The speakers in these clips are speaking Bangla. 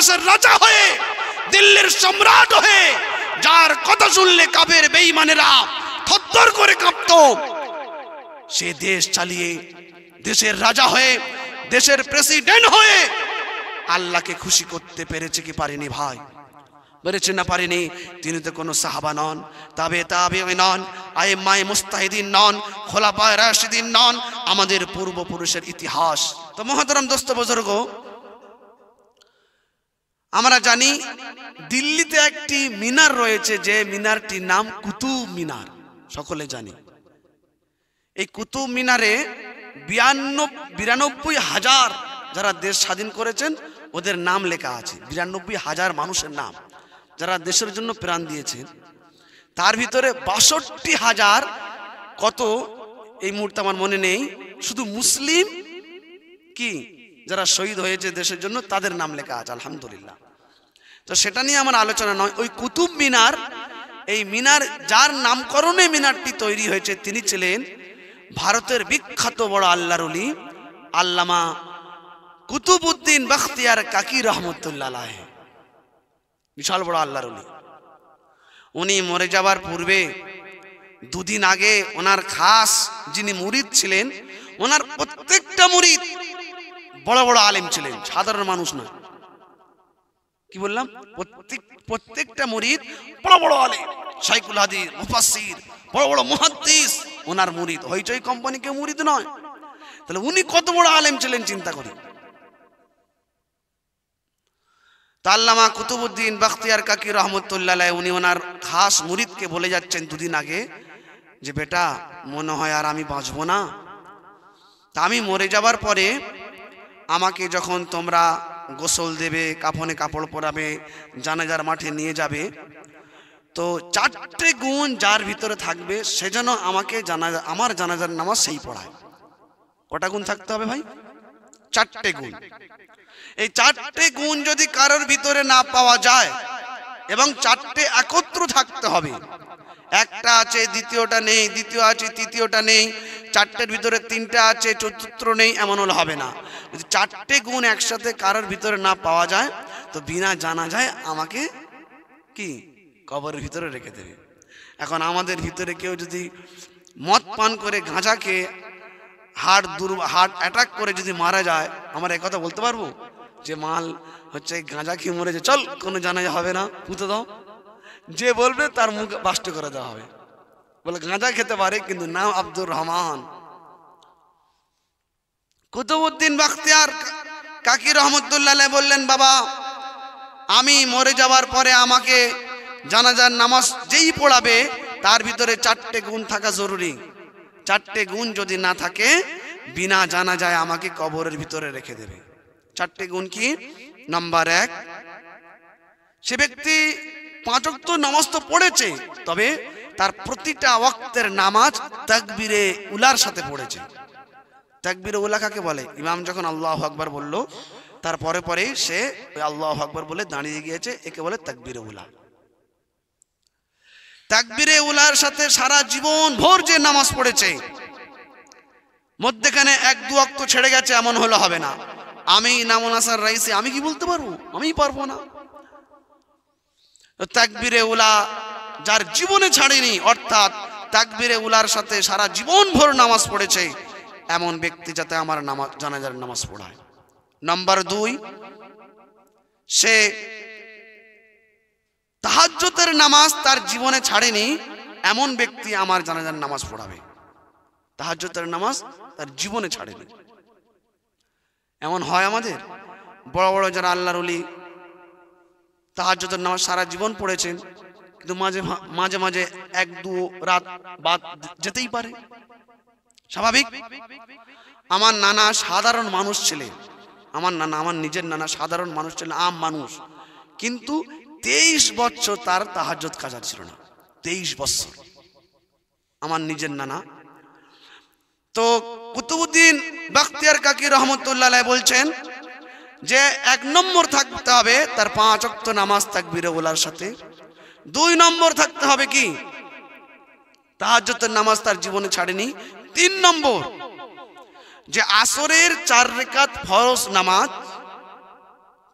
বাংলাদেশের রাজা হয়ে, দিল্লির সম্রাট হয়ে, যার কথা শুনলে কাফের বেঈমানেরা থরথর করে কাঁপত, সে দেশ চালিয়ে দেশের রাজা হয়ে, দেশের প্রেসিডেন্ট হয়ে আল্লাহকে খুশি করতে পেরেছে কি পারেনি ভাই? পেরেছে না পারেনি? তিনি তো কোনো সাহাবা নন, তাবেঈন নন, আইম্মায়ে মুজতাহিদিন নন, খোলাফায়ে রাশিদিন নন, আমাদের পূর্বপুরুষের ইতিহাস। তো মুহতারাম দোস্ত বুজুর্গ, আমরা জানি দিল্লিতে একটি মিনার রয়েছে, যে মিনারটির নাম কুতুব মিনার, সকলে জানি। এই কুতুব মিনারে 92,000 যারা দেশ স্বাধীন করেছেন ওদের নাম লেখা আছে। 92,000 মানুষের নাম যারা দেশের জন্য প্রাণ দিয়েছেন। তার ভিতরে 62,000 কত এই মুহূর্তে আমার মনে নেই, শুধু মুসলিম কি যারা শহীদ হয়েছে দেশের জন্য তাদের নাম লেখা আছে, আলহামদুলিল্লাহ। তো সেটা নিয়ে আমার আলোচনা নয়। ওই কুতুব মিনার, এই মিনার যার নামকরণে মিনারটি তৈরি হয়েছে তিনি ছিলেন ভারতের বিখ্যাত বড় আল্লাহর ওলি আল্লামা কুতুবউদ্দিন বখতিয়ার কাকি রহমতুল্লাহ আলাইহ। বিশাল বড় আল্লাহর ওলি। উনি মরে যাবার পূর্বে দুদিন আগে ওনার খাস যিনি মুরিদ ছিলেন, ওনার প্রত্যেকটা মুরিদ বড় বড় আলেম ছিলেন, সাধারণ মানুষ না। কি বললাম? প্রত্যেকটা মুরিদ বড় বড় আলেম, শাইখুল হাদিস, মুফাসসির, বড় বড় মুহাদ্দিস ওনার মুরিদ। হইচই কোম্পানি কেউ মুরিদ নয়। তাহলে উনি কত বড় আলেম ছিলেন চিন্তা করি। আল্লামা কুতুবউদ্দিন বখতিয়ার কাকি রহমতুল্লাহ আলাইহ উনি ওনার খাস মুরিদকে বলে যাচ্ছেন দুদিন আগে যে বেটা, মনে হয় আর আমি বাঁচবো না, তা আমি মরে যাবার পরে আমাকে যখন তোমরা গোসল দেবে, কাফনে কাপড় পরাবে, জানাজার মাঠে নিয়ে যাবে, তো 4টে গুণ যার ভিতরে থাকবে সে যেন আমাকে আমার জানাজার নামাজ সেই পড়ায়। কটা গুণ থাকতে হবে ভাই? 4টে গুণ। এই 4টে গুণ যদি কারোর ভিতরে না পাওয়া যায়, এবং 4টে একত্র থাকতে হবে, একটা আছে দ্বিতীয়টা নেই, দ্বিতীয় আছে তৃতীয়টা নেই, 4টের ভিতরে 3টা আছে চতুর্থ নেই, এমন হলে হবে না। যদি 4টে গুণ একসাথে কারোর ভিতরে না পাওয়া যায় তো বিনা জানাজায় আমাকে কি কবরের ভিতরে রেখে দেবে। এখন আমাদের ভিতরে কেউ যদি মদ পান করে গাঁজা খেয়ে হার্ট অ্যাটাক করে যদি মারা যায়, আমরা একথা বলতে পারবো যে মাল হচ্ছে গাঁজা খেয়ে মরেছে, চল কোনো জানাজা হবে না, পুঁতে দাও? যে বলবে তার মুখ বাস্ট করে দেওয়া হবে। বলে গাঁজা খেতে পারে কিন্তু নাম আব্দুর রহমান। কুতুবউদ্দিন বখতিয়ার কাকি রহমতুল্লাহ আলাইহ বললেন, বাবা আমি মরে যাওয়ার পরে আমাকে জানাজার নামাজ যেই পড়াবে তার ভিতরে 4টে গুণ থাকা জরুরি। 4টে গুণ যদি না থাকে বিনা জানাজায় আমাকে কবরের ভিতরে রেখে দেবে। 4টে গুণ কি? নাম্বার 1, সে ব্যক্তি 5 ওয়াক্ত নামাজ তো পড়েছে, তবে তার প্রতিটা ওয়াক্তের নামাজ তাকবীরে উলার সাথে পড়েছে। তাকবীরে উলা কাকে বলে? ইমাম যখন আল্লাহু আকবার বলল তারপরে পরে সে আল্লাহু আকবার বলে দাঁড়িয়ে গিয়েছে, একে বলে তাকবীরে উলা। তাকবীরে উলার সাথে সারা জীবন ভোর যে নামাজ পড়েছে, মধ্যখানে 1-2 ওয়াক্ত ছেড়ে গেছে এমন হলে হবে না। আমি নামুল হাসান রাইসি আমি কি বলতে পারবো? আমি পারবো না। তাকবীরে উলা যার জীবনে ছাড়েনি, অর্থাৎ তাকবীরে উলার সাথে সারা জীবন ভোর নামাজ পড়েছে, এমন ব্যক্তি যাতে আমার জানাজার নামাজ পড়ায়। নাম্বার 2, সে তাহাজ্জুদের নামাজ তার জীবনে ছাড়েনি, এমন ব্যক্তি আমার জানাজার নামাজ পড়াবে। তাহাজ্জুদের নামাজ তার জীবনে ছাড়েনি, এমন হয় আমাদের বড় বড় যারা আল্লাহর ওলি তাহাজ্জুদের নামাজ সারা জীবন পড়েছেন, কিন্তু মাঝে মাঝে 1-2 রাত বাদ যেতেই পারে, স্বাভাবিক। আমার নানা সাধারণ মানুষ ছিলেন, আমার নিজের নানা সাধারণ মানুষ ছিলেন, আম মানুষ, কিন্তু 23 বছর তার তাহাজ্জুদ কাজা ছিল না। 23 বছর আমার নিজের নানা। তো কুতুবউদ্দিন বখতিয়ার কাকি রহমতুল্লাহ আলাইহ বলছেন যে 1 নম্বর থাকতে হবে তার 5 ওয়াক্ত নামাজ তাকবীরে উলার সাথে। 2 নম্বর থাকতে হবে কি? তাহাজ্জুদের নামাজ তার জীবনে ছাড়েনি। 3 নম্বর যে আসরের 4 রাকাত ফরজ নামাজ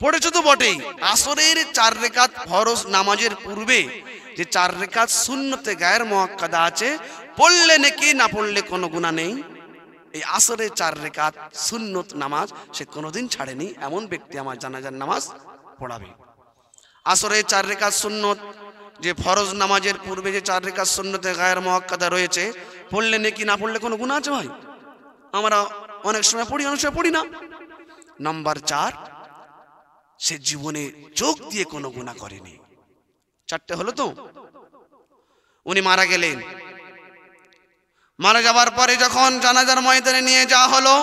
পড়েছো তো বটেই। আসরের 4 রাকাত ফরজ নামাজের পূর্বে যে 4 রাকাত সুন্নতে গায়ের মুআক্কাদা আছে, পড়লে নাকি না পড়লে কোনো গুনাহ নেই। এই আসরের 4 রাকাত সুন্নত নামাজ সে কোনোদিন ছাড়েনি, এমন ব্যক্তি আমার জানাজার নামাজ পড়াবে। আসরের 4 রাকাত সুন্নত, যে ফরজ নামাজের পূর্বে যে 4 রাকাত সুন্নতে গায়ের মুআক্কাদা রয়েছে, পড়লে নাকি না পড়লে কোনো গুনাহ আছে ভাই? আমরা অনেক সময় পড়ি, অনেক সময় পড়ি না। নাম্বার 4, সে জীবনে চোখ দিয়ে কোনো গুনাহ করেনি। 4টে হলো তো। উনি মারা গেলেন। মারা যাবার পরে যখন জানাজার ময়দানে নিয়ে যাওয়া হলো,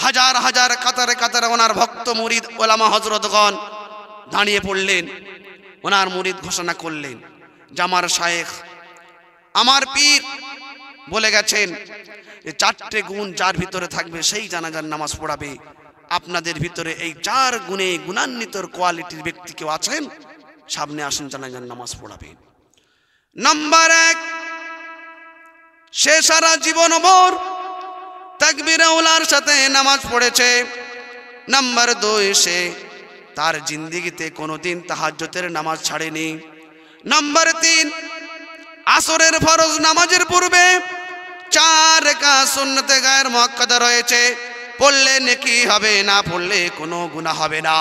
হাজার হাজার কাতারে কাতারে ওনার ভক্ত মুরিদ ওলামা হযরতগণ দাঁড়িয়ে পড়লেন। ওনার মুরিদ ঘোষণা করলেন, জামার শায়েখ আমার পীর বলে গেছেন যে 4টে গুণ যার ভিতরে থাকবে সেই জানাজার নামাজ পড়াবে। আপনাদের ভিতরে এই 4 গুণে গুণান্বিত কোয়ালিটির ব্যক্তি কেউ আছেন? সামনে আসুন, জানাজার নামাজ পড়াবে। নাম্বার 1, সে সারা জীবন ভর তাকবীরে উলার সাথে নামাজ পড়েছে। নাম্বার 2, সে তার জিন্দেগিতে কোনোদিন তাহাজ্জুদের নামাজ ছাড়েনি। নাম্বার 3, আসরের ফরজ নামাজের পূর্বে 4 রাকাত সুন্নতে গায়ের মুআক্কাদা রয়েছে, পড়লে নেকি হবে, না পড়লে কোনো গুনাহ হবে না।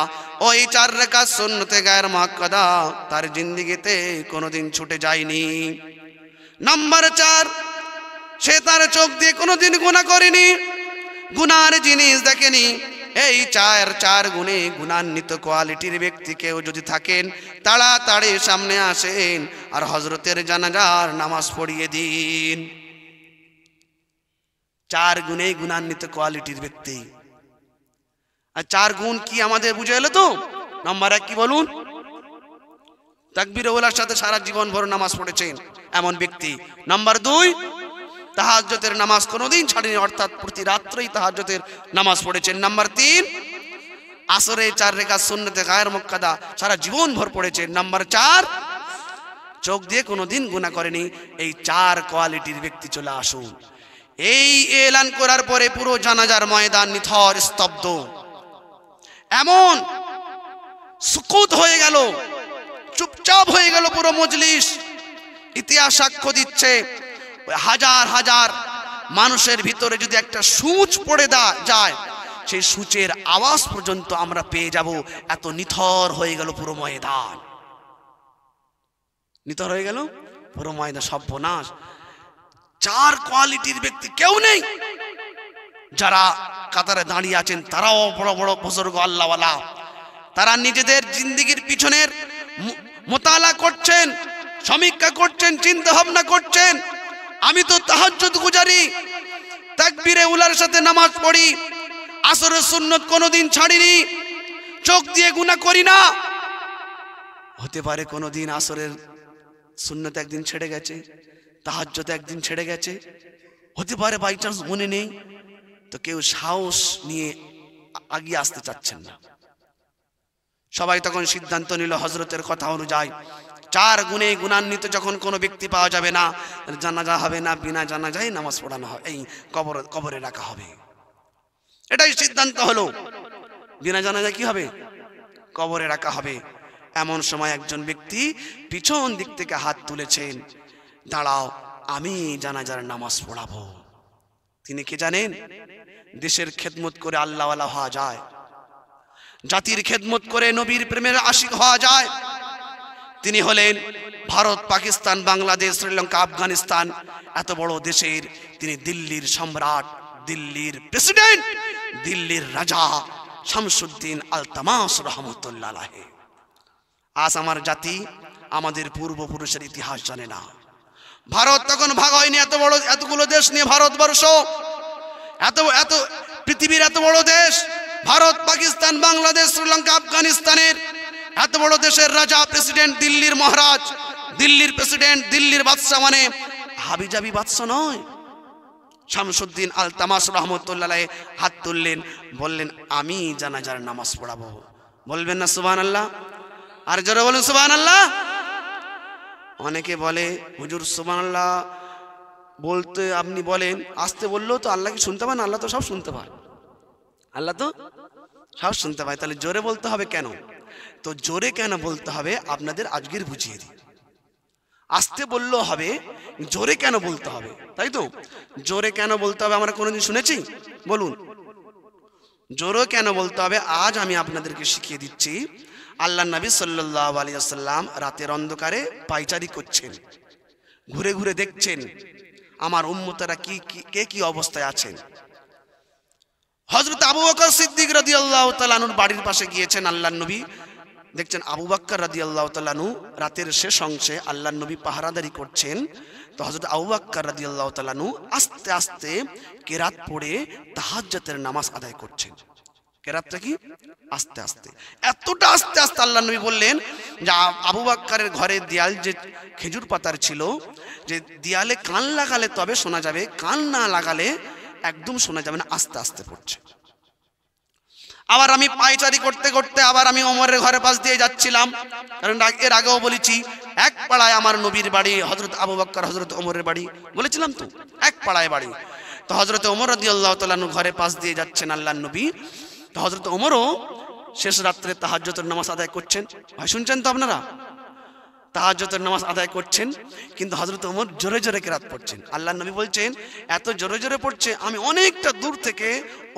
ওই 4 রাকাত সুন্নতে গায়ের মুআক্কাদা তার জিন্দেগিতে কোনোদিন ছুটে যায়নি। নাম্বার 4, সে তার চোখ দিয়ে কোনোদিন গুনাহ করেনি, গুনার জিনিস দেখেনি। এই 4 গুণে গুণান্বিত কোয়ালিটির ব্যক্তি কেউ যদি থাকেন, তাড়াতাড়ি সামনে আসেন আর হযরতের জানাজার নামাজ পড়িয়ে দিন। 4 গুণে গুণান্বিত কোয়ালিটির ব্যক্তি। আর 4 গুণ কি আমাদের বুঝে এলো তো? নাম্বার 1 কি বলুন? তাকবীরে ওলার সাথে সারা জীবন ভর নামাজ পড়েছেন এমন ব্যক্তি। নাম্বার 2, তাহাজ্জুদের নামাজ কোনোদিন ছাড়েনি, অর্থাৎ প্রতি রাত্রেই তাহাজ্জুদের নামাজ পড়েছেন। নাম্বার 3, আসরে 4 রাকাত সুন্নতে গায়ের মুআক্কাদা সারা জীবন ভর পড়েছেন। নাম্বার 4, চোখ দিয়ে কোনোদিন গুনাহ করেনি। এই 4 কোয়ালিটির ব্যক্তি চলে আসুন। এই এলান করার পরে পুরো জানাজার ময়দান নিথর স্তব্ধ, এমন সুকুত হয়ে গেল, চুপচাপ হয়ে গেল পুরো মজলিস। ইতিহাস সাক্ষ্য দিচ্ছে, হাজার হাজার মানুষের ভিতরে যদি একটা সূচ পড়ে যায়, সেই সূচের আওয়াজ পর্যন্ত আমরা পেয়ে যাব। এত নিথর হয়ে গেল পুরো ময়দান, নিথর হয়ে গেল পুরো ময়দান। সর্বনাশ। 4 কোয়ালিটির ব্যক্তি কেউ নেই। যারা কাতারে দাঁড়িয়ে আছেন তারাও বড় বড় বুজুর্গ আল্লাহওয়ালা, তারা নিজেদের জিন্দেগির পিছনের মোতালা করছেন, সমীক্ষা করছেন, চিন্তা ভাবনা করছেন। আমি তো তাহাজ্জুদ গুজারি, তাকবীরে উলার সাথে নামাজ পড়ি, আসরের সুন্নত কোনোদিন ছাড়িনি, চোখ দিয়ে গুনাহ করি না। হতে পারে কোনোদিন আসরের সুন্নত একদিন ছেড়ে গেছে, তাহাজ্জুদ একদিন ছেড়ে গেছে, হতে পারে বাই চান্স মনে নেই, তো কেউ সাহস নিয়ে এগিয়ে আসতে চাচ্ছেন না। সবাই তখন সিদ্ধান্ত নিল হযরতের কথা অনুযায়ী 4 গুণে গুণান্বিত যখন কোনো ব্যক্তি পাওয়া যাবে না, জানাজা হবে না, বিনা জানাজায় নামাজ পড়ানো হবে, এই কবরে রাখা হবে। এটাই সিদ্ধান্ত হলো। বিনা জানাজায় কি হবে? কবরে রাখা হবে। এমন সময় একজন ব্যক্তি পিছন দিক থেকে হাত তুলেছেন, দাঁড়াও, আমি জানাজার নামাজ পড়াবো। তিনি কি জানেন? দেশের খেদমত করে আল্লাহওয়ালা হওয়া যায়, জাতির খেদমত করে নবীর প্রেমের আশিক হওয়া যায়। তিনি হলেন ভারত, পাকিস্তান, বাংলাদেশ, শ্রীলঙ্কা, আফগানিস্তান, এত বড় দেশের তিনি দিল্লির সম্রাট, দিল্লির প্রেসিডেন্ট, দিল্লির রাজা শামসুদ্দিন আলতামাস রহমতুল্লাহ আলাইহি। আজ আমার জাতি আমাদের পূর্বপুরুষের ইতিহাস জানে না। ভারত তখন ভাগ হয়নি, এতগুলো দেশ নিয়ে ভারতবর্ষ, এত পৃথিবীর এত বড় দেশ ভারত, পাকিস্তান, বাংলাদেশ, শ্রীলঙ্কা, আফগানিস্তানের এত বড় দেশের রাজা, প্রেসিডেন্ট, দিল্লির মহারাজ, দিল্লির প্রেসিডেন্ট, দিল্লির বাদশা, মানে হাবিজাবি বাদশা নয়। শামসুদ্দিন আলতামাস রহমতুল্লাহ আলাইহি হাত তুললেন, বললেন আমি জানাজার নামাজ পড়াবো। বলবেন না সুবহানাল্লাহ? আর জোরে বলুন সুবহানাল্লাহ। অনেকে বলে হুজুর সুবহানাল্লাহ বলতে আপনি বলেন, আসতে বললেও তো আল্লাহ কি শুনতে পান? আল্লাহ তো সব শুনতে পান, আল্লাহ তো সব শুনতে পায়। তাহলে জোরে বলতে হবে কেন? তো জোরে কেন বলতে হবে আপনাদের আজকের বুঝিয়ে দিই। আস্তে বললেও হবে, জোরে কেন বলতে হবে? তাই তো, জোরে কেন বলতে হবে আমরা কোনোদিন শুনেছি? বলুন, জোরে কেন বলতে হবে? আজ আমি আপনাদেরকে শিখিয়ে দিচ্ছি। আল্লাহ নবী সাল্লাল্লাহু আলাইহি ওয়াসাল্লাম রাতের অন্ধকারে পায়চারি করছেন, ঘুরে ঘুরে দেখছেন আমার উম্মতেরা কে কি অবস্থায় আছেন। হযরত আবু বকর সিদ্দিক রাদিয়াল্লাহু তাআলা আনহুর বাড়ির পাশে গিয়েছেন আল্লাহর নবী। দেখছেন আবু বকর রাদিয়াল্লাহু তাআলা আনহু রাতের শেষ অংশে আল্লাহর নবী পাহারাদারি করছেন। তো হযরত আবু বকর রাদিয়াল্লাহু তাআলা আনহু আস্তে আস্তে কেরাত পড়ে তাহাজ্জুদের নামাজ আদায় করছেন। কেরাতটা কি? আস্তে আস্তে, এতটা আস্তে আস্তে আল্লাহর নবী বললেন যে আবু বকরের ঘরের দেয়াল যে খেজুর পাতার ছিল, যে দেয়ালে কান লাগালে তবে শোনা যাবে, কান না লাগালে একদম শোনা যাবে না, আস্তে আস্তে পড়ছে। আবার আমি পায়চারি করতে করতে আবার আমি ওমরের ঘরের পাশ দিয়ে যাচ্ছিলাম, কারণ এর আগেও বলেছি এক পাড়ায় আমার নবীর বাড়ি, হযরত আবু বকর হযরত ওমরের বাড়ি, বলেছিলাম তো এক পাড়ায় বাড়ি। তো হযরত ওমর রাদিয়াল্লাহু তাআলা আনহু ঘরে পাশ দিয়ে যাচ্ছেন আল্লাহর নবী। তো হযরত ওমরও শেষ রাত্রে তাহাজ্জুদের নামাজ আদায় করছেন। ভাই শুনছেন তো আপনারা? তাহাজ্জুদের নামাজ আদায় করছেন, কিন্তু হযরত ওমর জোরে জোরে কেরাত পড়ছেন। আল্লাহর নবী বলছেন এত জোরে জোরে পড়ছে, আমি অনেকটা দূর থেকে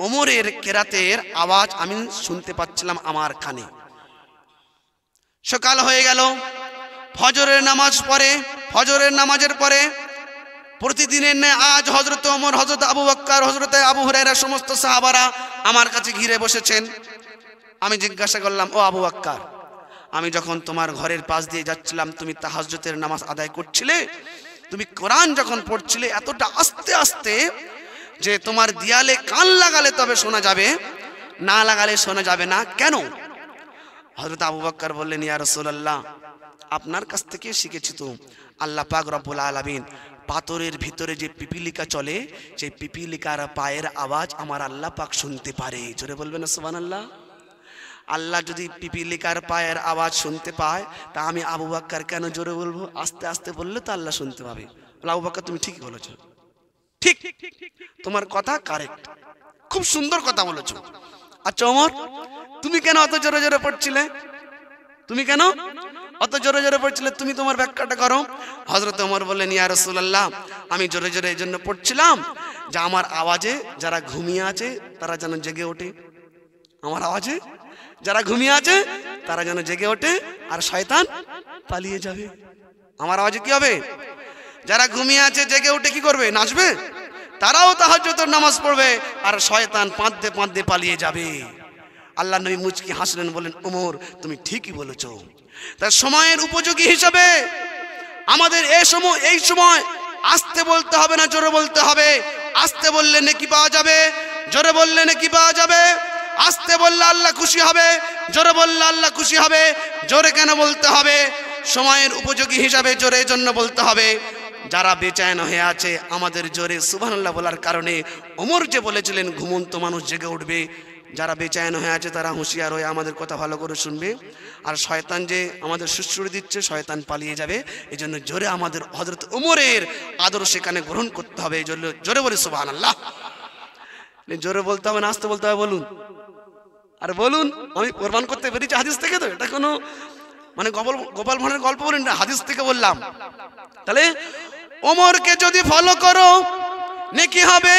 ওমরের কেরাতের আওয়াজ আমি শুনতে পাচ্ছিলাম আমার কানে। সকাল হয়ে গেল, ফজরের নামাজ পড়ে, ফজরের নামাজের পরে প্রতিদিনের ন্যায় আজ হযরত ওমর, হযরত আবু বকর, হযরত আবু হুরায়রা সমস্ত সাহাবারা আমার কাছে ঘিরে বসেছেন। আমি জিজ্ঞাসা করলাম, ও আবু বকর, আমি যখন তোমার ঘরের পাশ দিয়ে যাচ্ছিলাম তুমি তাহাজ্জুদের নামাজ আদায় করছিলে, তুমি কোরআন যখন পড়ছিলে এতটা আস্তে আস্তে যে তোমার দেয়ালে কান লাগালে তবে শোনা যাবে, না লাগালে শোনা যাবে না, কেন? হযরত আবু বকর বললেন, ইয়া রাসূলুল্লাহ, আপনার কাছ থেকে শিখেছি তো। আল্লাহ পাক রব্বুল আলামিন পাথরের ভিতরে যে পিপিলিকা চলে, সেই পিপিলিকার পায়ের আওয়াজ আমার আল্লাহ পাক শুনতে পারে। জোরে বলবেন সুবহানাল্লাহ। আল্লাহ যদি পিপিলিকার পায়ের আওয়াজ শুনতে পায়, তা আমি আবু বকর কেন জোরে বলবো? আস্তে আস্তে বললে তো আল্লাহ শুনতে পাবে। আবু বকর তুমি ঠিকই বলেছো, ঠিক, তোমার কথা কারেক্ট, খুব সুন্দর কথা বলেছো। আচ্ছা ওমর, তুমি কেন অত জোরে জোরে পড়ছিলে? তুমি কেন অত জোরে জোরে পড়ছিলে? তুমি তোমার ব্যাখ্যাটা করো। হযরত ওমর বললেন, ইয়া রাসূলুল্লাহ, আমি জোরে জোরে এই জন্য পড়ছিলাম যে আমার আওয়াজে যারা ঘুমিয়ে আছে তারা যেন জেগে ওঠে, আমার আওয়াজে যারা ঘুমিয়ে আছে তারা যেন জেগে ওঠে আর শয়তান পালিয়ে যাবে। আমার আওয়াজে কি হবে? যারা ঘুমিয়ে আছে জেগে উঠে কি করবে? নাচবে, তারাও তাহাজ্জুদের নামাজ পড়বে আর শয়তান পাঁদতে পাঁদতে পালিয়ে যাবে। আল্লাহ নবী মুচকি হাসলেন, বলেন, ওমর তুমি ঠিকই বলেছো। তার সময়ের উপযোগী হিসাবে আমাদের এই সময় আস্তে বলতে হবে না, জোরে বলতে হবে। আস্তে বললে নেকি পাওয়া যাবে, জোরে বললে নেকি পাওয়া যাবে। আস্তে বললে আল্লাহ খুশি হবে, জোরে বললে আল্লাহ খুশি হবে। জোরে কেন বলতে হবে? সময়ের উপযোগী হিসাবে জোরে জন্য বলতে হবে। যারা বেচैन হয়ে আছে আমাদের জোরে সুবহানাল্লাহ বলার কারণে ওমর যে বলেছিলেন ঘুমন্ত মানুষ জেগে উঠবে, যারা বেচैन হয়ে আছে তারা হুঁশিয়ার হয়ে আমাদের কথা ভালো করে শুনবে, আর শয়তান যে আমাদের সুশ্রুতি দিচ্ছে শয়তান পালিয়ে যাবে। এই জন্য জোরে আমাদের হযরত ওমরের আদর্শ সেখানে গ্রহণ করতে হবে। এই জন্য জোরে বলি সুবহানাল্লাহ। জোরে বলতে হবে না আস্তে বলতে হবে? বলুন, আর বলুন। আমি প্রমাণ করতে পেরেছি হাদিস থেকে, তো এটা কোনো মানে গোপাল ভাঁড়ের গল্প বলেন না, হাদিস থেকে বললাম। তাহলে ওমরকে যদি ফলো করো নেকি হবে,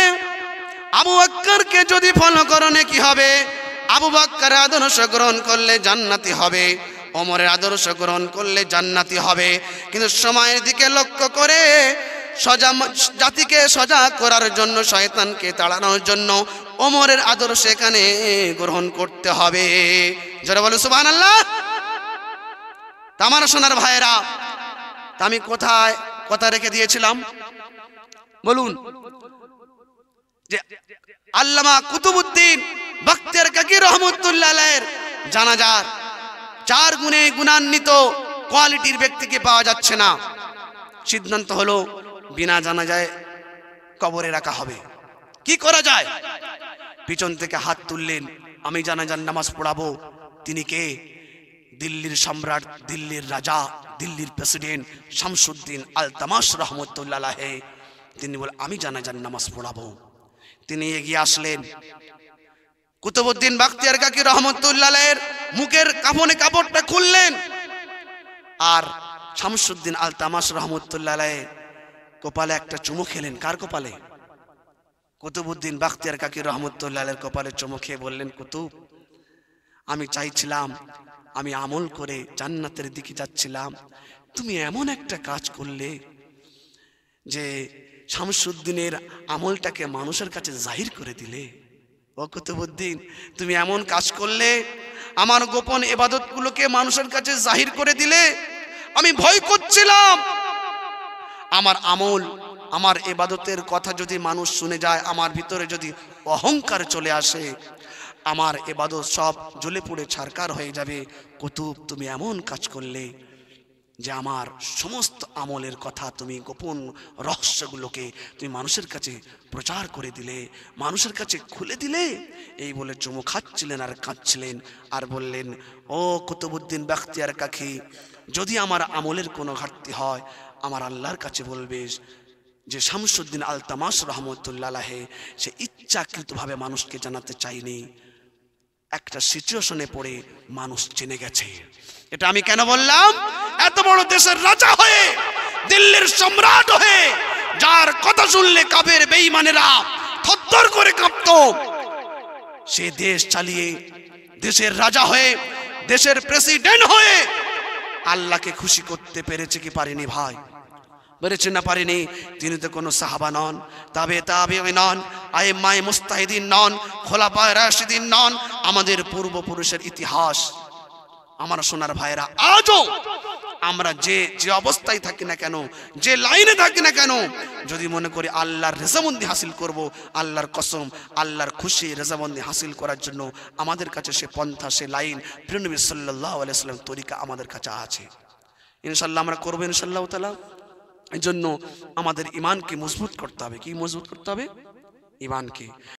আবু বকরকে যদি ফলো করো নেকি হবে। আবু বকরের আদর্শ গ্রহণ করলে জান্নাতি হবে, ওমরের আদর্শ গ্রহণ করলে জান্নাতি হবে। কিন্তু সময়ের দিকে লক্ষ্য করে জাতিকে সজাগ করার জন্য, শয়তানকে তাড়ানোর জন্য ওমরের আদর্শ এখানে গ্রহণ করতে হবে। যারা বলে সুবহানাল্লাহ। আমার সোনার ভাইয়েরা, আমি কোথায় কথা রেখে দিয়েছিলাম বলুন? যে আল্লামা কুতুবউদ্দিন বখতিয়ার কাকি রহমতুল্লাহ আলাইহির জানাজার 4 গুণে গুণান্বিত কোয়ালিটির ব্যক্তিকে পাওয়া যাচ্ছে না। সিদ্ধান্ত হলো বিনা জানাজায় কবরে রাখা হবে। কি করা যায়? পিছন থেকে হাত তুললেন, আমি জানাজার নামাজ পড়াবো। তিনি কে? দিল্লির সম্রাট, দিল্লির রাজা, দিল্লির প্রেসিডেন্ট শামসুদ্দিন আলতামাশ রহমতুল্লাহ আলাইহি। তিনি বলে আমি জানাজার নামাজ পড়াবো। তিনি এগিয়ে আসলেন, কুতুবউদ্দিন বাখতিয়ার কাকি রহমতুল্লাহ আলাইহির মুখের কাফনে কাপড়টা খুললেন, আর শামসুদ্দিন আলতামাস রহমতুল্লাহ আলাইহি কপালে একটা চুমু খেলেন। কার কপালে? কুতুবউদ্দিন বাখতিয়ার কাকি রহমতুল্লাহ আলাইহির কপালে চুমু খেয়ে বললেন, কুতুব, আমি চাইছিলাম, আমি আমল করে জান্নাতের দিকে যাচ্ছিলাম, তুমি এমন একটা কাজ করলে যে শামসুদ্দিনের আমলটাকে মানুষের কাছে জাহির করে দিলে। ও কুতুবউদ্দিন, তুমি এমন কাজ করলে, আমার গোপন ইবাদতগুলোকে মানুষের কাছে জাহির করে দিলে। আমি ভয় করছিলাম আমার আমল, আমার ইবাদতের কথা যদি মানুষ শুনে যায়, আমার ভিতরে যদি অহংকার চলে আসে, আমার ইবাদত সব জ্বলে পুড়ে ছারকার হয়ে যাবে। কুতুব, তুমি এমন কাজ করলে যে আমার সমস্ত আমলের কথা, তুমি গোপন রহস্যগুলোকে তুমি মানুষের কাছে প্রচার করে দিলে, মানুষের কাছে খুলে দিলে। এই বলে চুমু খাচ্ছিলেন আর কাঁদছিলেন, আর বললেন, ও কুতুবউদ্দিন বাখতিয়ার কাকি, যদি আমার আমলের কোনো ঘাটতি হয়, আমার আল্লাহর কাছে বলবে যে শামসুদ্দিন আলতামাস রহমতুল্লাহ আলাইহি সে ইচ্ছাকৃতভাবে মানুষকে জানাতে চাইনি, একটা সিচুয়েশনে পড়ে মানুষ জেনে গেছে। এটা আমি কেন বললাম? এত বড় দেশের রাজা হয়ে, দিল্লির সম্রাট হয়ে, যার কথা শুনলে কাফের বেঈমানেরা থরথর করে কাঁপতো, সে দেশ চালিয়ে, দেশের রাজা হয়ে, দেশের প্রেসিডেন্ট হয়ে আল্লাহকে খুশি করতে পেরেছে কি পারেনি? ভাই, পেরেছে না পারেনি? তিনি তো কোনো সাহাবা নন, তাবেঈন নন, আইম্মায়ে মুজতাহিদিন নন, খোলাফায়ে রাশিদিন নন। আমাদের পূর্বপুরুষের ইতিহাস, আমার সোনার ভাইরা, আজও আমরা যে অবস্থায় থাকি না কেন, যে লাইনে থাকি না কেন, যদি মনে করি আল্লাহর রেজামন্দি হাসিল করব, আল্লাহর কসম, আল্লাহর খুশি রেজামন্দি হাসিল করার জন্য আমাদের কাছে সে পন্থা, সে লাইন, প্রিয় নবী সাল্লাল্লাহু আলাইহি ওয়াসাল্লাম তরিকা আমাদের কাছে আছে। ইনশাআল্লাহ আমরা করব ইনশাআল্লাহ তাআলা। এই জন্য আমাদের ঈমানকে মজবুত করতে হবে। কি মজবুত করতে হবে? ঈমানকে।